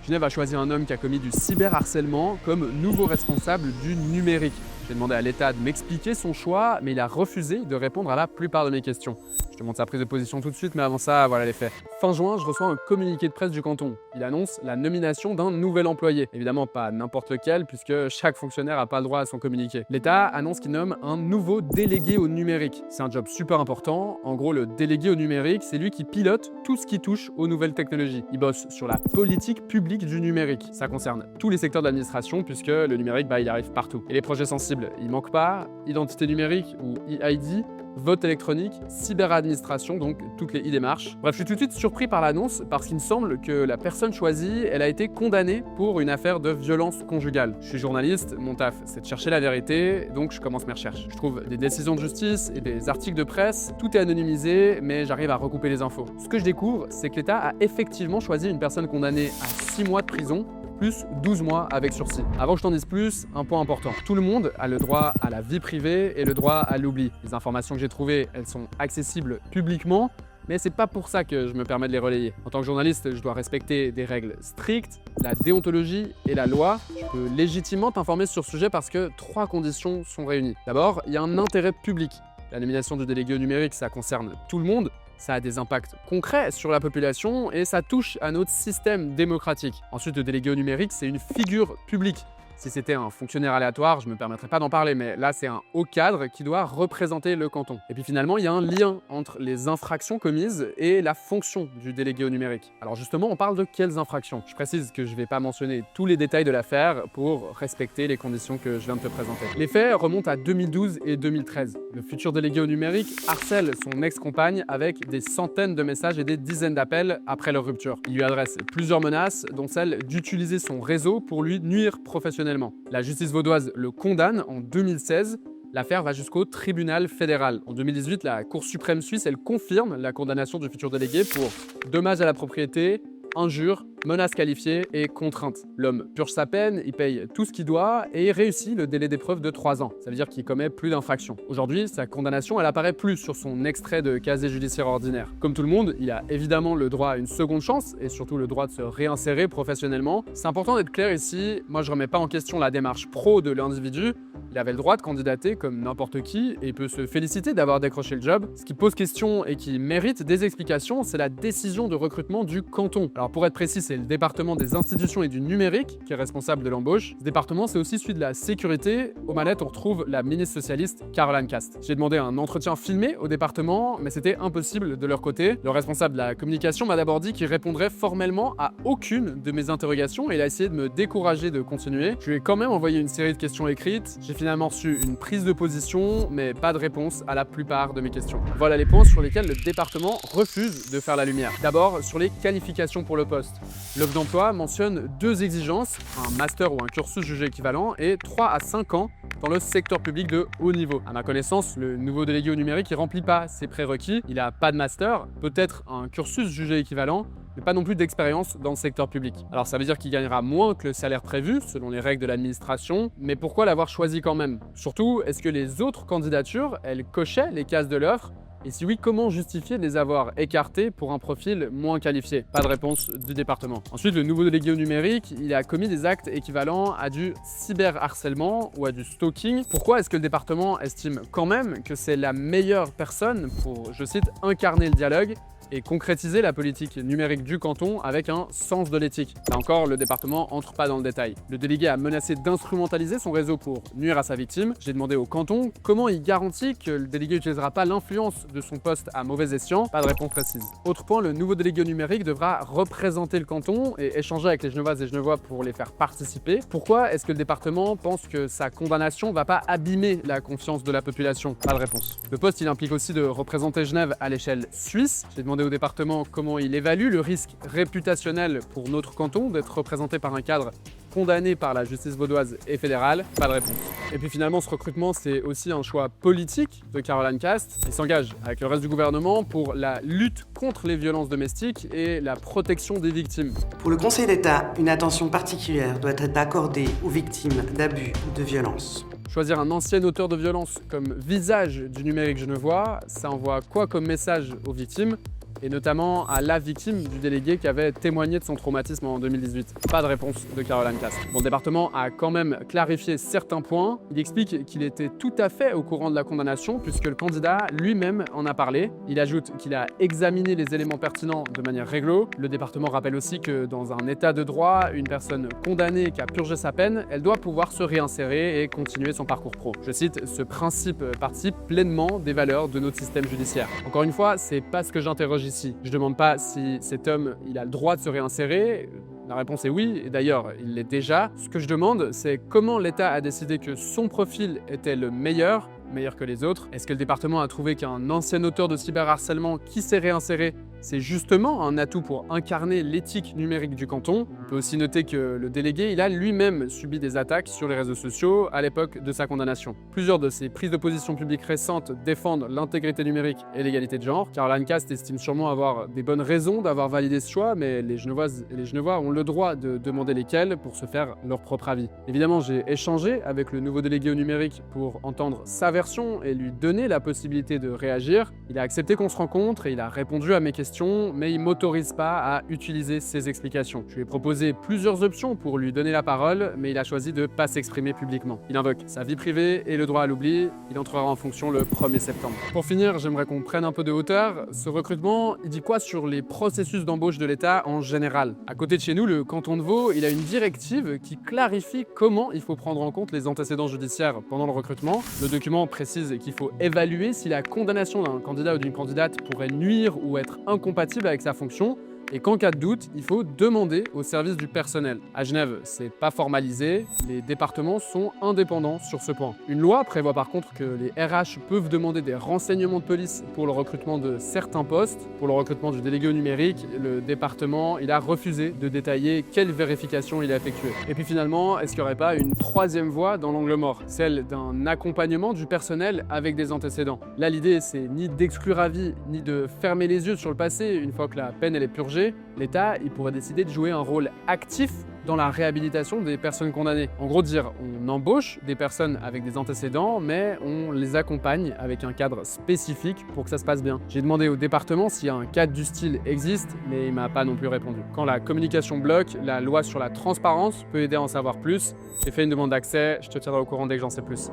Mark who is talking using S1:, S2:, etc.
S1: Genève a choisi un homme qui a commis du cyberharcèlement comme nouveau responsable du numérique. J'ai demandé à l'État de m'expliquer son choix, mais il a refusé de répondre à la plupart de mes questions. Je te montre sa prise de position tout de suite, mais avant ça, voilà les faits. Fin juin, je reçois un communiqué de presse du canton. Il annonce la nomination d'un nouvel employé. Évidemment pas n'importe lequel, puisque chaque fonctionnaire n'a pas le droit à son communiqué. L'État annonce qu'il nomme un nouveau délégué au numérique. C'est un job super important. En gros, le délégué au numérique, c'est lui qui pilote tout ce qui touche aux nouvelles technologies. Il bosse sur la politique publique du numérique. Ça concerne tous les secteurs de l'administration, puisque le numérique, il arrive partout. Et les projets sensibles, il manque pas. Identité numérique ou EID, vote électronique, cyberadministration, donc toutes les démarches. Bref, je suis tout de suite surpris par l'annonce parce qu'il me semble que la personne choisie, elle a été condamnée pour une affaire de violence conjugale. Je suis journaliste, mon taf, c'est de chercher la vérité, donc je commence mes recherches. Je trouve des décisions de justice et des articles de presse, tout est anonymisé, mais j'arrive à recouper les infos. Ce que je découvre, c'est que l'État a effectivement choisi une personne condamnée à 6 mois de prison, plus 12 mois avec sursis. Avant que je t'en dise plus, un point important. Tout le monde a le droit à la vie privée et le droit à l'oubli. Les informations que j'ai trouvées, elles sont accessibles publiquement, mais c'est pas pour ça que je me permets de les relayer. En tant que journaliste, je dois respecter des règles strictes, la déontologie et la loi. Je peux légitimement t'informer sur ce sujet parce que 3 conditions sont réunies. D'abord, il y a un intérêt public. La nomination du délégué au numérique, ça concerne tout le monde. Ça a des impacts concrets sur la population et ça touche à notre système démocratique. Ensuite, le délégué au numérique, c'est une figure publique. Si c'était un fonctionnaire aléatoire, je ne me permettrais pas d'en parler, mais là, c'est un haut cadre qui doit représenter le canton. Et puis finalement, il y a un lien entre les infractions commises et la fonction du délégué au numérique. Alors justement, on parle de quelles infractions? Je précise que je ne vais pas mentionner tous les détails de l'affaire pour respecter les conditions que je viens de te présenter. Les faits remontent à 2012 et 2013. Le futur délégué au numérique harcèle son ex-compagne avec des centaines de messages et des dizaines d'appels après leur rupture. Il lui adresse plusieurs menaces, dont celle d'utiliser son réseau pour lui nuire professionnellement. La justice vaudoise le condamne en 2016. L'affaire va jusqu'au tribunal fédéral. En 2018, la Cour suprême suisse, elle confirme la condamnation du futur délégué pour dommages à la propriété, injures, menaces qualifiées et contraintes. L'homme purge sa peine, il paye tout ce qu'il doit et il réussit le délai d'épreuve de 3 ans. Ça veut dire qu'il commet plus d'infractions. Aujourd'hui, sa condamnation, elle apparaît plus sur son extrait de casier judiciaire ordinaire. Comme tout le monde, il a évidemment le droit à une seconde chance et surtout le droit de se réinsérer professionnellement. C'est important d'être clair ici, moi je remets pas en question la démarche pro de l'individu. Il avait le droit de candidater comme n'importe qui et peut se féliciter d'avoir décroché le job. Ce qui pose question et qui mérite des explications, c'est la décision de recrutement du canton. Alors pour être précis, c'est le département des institutions et du numérique qui est responsable de l'embauche. Ce département, c'est aussi celui de la sécurité. Aux manettes, on retrouve la ministre socialiste Caroline Cast. J'ai demandé un entretien filmé au département, mais c'était impossible de leur côté. Le responsable de la communication m'a d'abord dit qu'il répondrait formellement à aucune de mes interrogations et il a essayé de me décourager de continuer. Je lui ai quand même envoyé une série de questions écrites. J'ai finalement reçu une prise de position, mais pas de réponse à la plupart de mes questions. Voilà les points sur lesquels le département refuse de faire la lumière. D'abord, sur les qualifications pour le poste. L'offre d'emploi mentionne 2 exigences, un master ou un cursus jugé équivalent et 3 à 5 ans dans le secteur public de haut niveau. À ma connaissance, le nouveau délégué au numérique, il remplit pas ces prérequis. Il n'a pas de master, peut-être un cursus jugé équivalent, mais pas non plus d'expérience dans le secteur public. Alors ça veut dire qu'il gagnera moins que le salaire prévu, selon les règles de l'administration, mais pourquoi l'avoir choisi quand même? Surtout, est-ce que les autres candidatures, elles cochaient les cases de l'offre? Et si oui, comment justifier de les avoir écartés pour un profil moins qualifié? Pas de réponse du département. Ensuite, le nouveau délégué au numérique, il a commis des actes équivalents à du cyberharcèlement ou à du stalking. Pourquoi est-ce que le département estime quand même que c'est la meilleure personne pour, je cite, incarner le dialogue et concrétiser la politique numérique du canton avec un sens de l'éthique? Là encore, le département entre pas dans le détail. Le délégué a menacé d'instrumentaliser son réseau pour nuire à sa victime. J'ai demandé au canton comment il garantit que le délégué n'utilisera pas l'influence de son poste à mauvais escient. Pas de réponse précise. Autre point, le nouveau délégué au numérique devra représenter le canton et échanger avec les Genevoises et Genevois pour les faire participer. Pourquoi est-ce que le département pense que sa condamnation va pas abîmer la confiance de la population? Pas de réponse. Le poste, il implique aussi de représenter Genève à l'échelle suisse. J'ai demandé au département comment il évalue le risque réputationnel pour notre canton d'être représenté par un cadre condamné par la justice vaudoise et fédérale. Pas de réponse. Et puis finalement, ce recrutement, c'est aussi un choix politique de Caroline Cast. Il s'engage avec le reste du gouvernement pour la lutte contre les violences domestiques et la protection des victimes.
S2: Pour le Conseil d'État, une attention particulière doit être accordée aux victimes d'abus ou de violences.
S1: Choisir un ancien auteur de violence comme visage du numérique genevois, ça envoie quoi comme message aux victimes? et notamment à la victime du délégué qui avait témoigné de son traumatisme en 2018. Pas de réponse de Caroline Cast. Bon, le département a quand même clarifié certains points. Il explique qu'il était tout à fait au courant de la condamnation puisque le candidat lui-même en a parlé. Il ajoute qu'il a examiné les éléments pertinents de manière réglo. Le département rappelle aussi que dans un état de droit, une personne condamnée qui a purgé sa peine, elle doit pouvoir se réinsérer et continuer son parcours pro. Je cite, ce principe participe pleinement des valeurs de notre système judiciaire. Encore une fois, c'est pas ce que j'interroge ici. Je demande pas si cet homme, il a le droit de se réinsérer. La réponse est oui, et d'ailleurs, il l'est déjà. Ce que je demande, c'est comment l'État a décidé que son profil était le meilleur que les autres. Est-ce que le département a trouvé qu'un ancien auteur de cyberharcèlement qui s'est réinséré, c'est justement un atout pour incarner l'éthique numérique du canton? On peut aussi noter que le délégué, il a lui-même subi des attaques sur les réseaux sociaux à l'époque de sa condamnation. Plusieurs de ses prises de position publiques récentes défendent l'intégrité numérique et l'égalité de genre. Caroline Cast estime sûrement avoir des bonnes raisons d'avoir validé ce choix, mais les Genevoises et les Genevois ont le droit de demander lesquelles pour se faire leur propre avis. Évidemment, j'ai échangé avec le nouveau délégué au numérique pour entendre sa version et lui donner la possibilité de réagir. Il a accepté qu'on se rencontre et il a répondu à mes questions, mais il ne m'autorise pas à utiliser ses explications. Je lui ai proposé plusieurs options pour lui donner la parole, mais il a choisi de ne pas s'exprimer publiquement. Il invoque sa vie privée et le droit à l'oubli. Il entrera en fonction le 1er septembre. Pour finir, j'aimerais qu'on prenne un peu de hauteur. Ce recrutement, il dit quoi sur les processus d'embauche de l'État en général? À côté de chez nous, le canton de Vaud, il a une directive qui clarifie comment il faut prendre en compte les antécédents judiciaires pendant le recrutement. Le document précise qu'il faut évaluer si la condamnation d'un candidat ou d'une candidate pourrait nuire ou être incompatible avec sa fonction. Et qu'en cas de doute, il faut demander au service du personnel. À Genève, c'est pas formalisé, les départements sont indépendants sur ce point. Une loi prévoit par contre que les RH peuvent demander des renseignements de police pour le recrutement de certains postes. Pour le recrutement du délégué au numérique, le département, il a refusé de détailler quelles vérifications il a effectuées. Et puis finalement, est-ce qu'il n'y aurait pas une troisième voie dans l'angle mort, celle d'un accompagnement du personnel avec des antécédents? Là, l'idée, c'est ni d'exclure à vie, ni de fermer les yeux sur le passé une fois que la peine elle est purgée. L'État, il pourrait décider de jouer un rôle actif dans la réhabilitation des personnes condamnées. En gros, dire on embauche des personnes avec des antécédents, mais on les accompagne avec un cadre spécifique pour que ça se passe bien. J'ai demandé au département si un cadre du style existe, mais il m'a pas non plus répondu. Quand la communication bloque, la loi sur la transparence peut aider à en savoir plus. J'ai fait une demande d'accès, je te tiendrai au courant dès que j'en sais plus.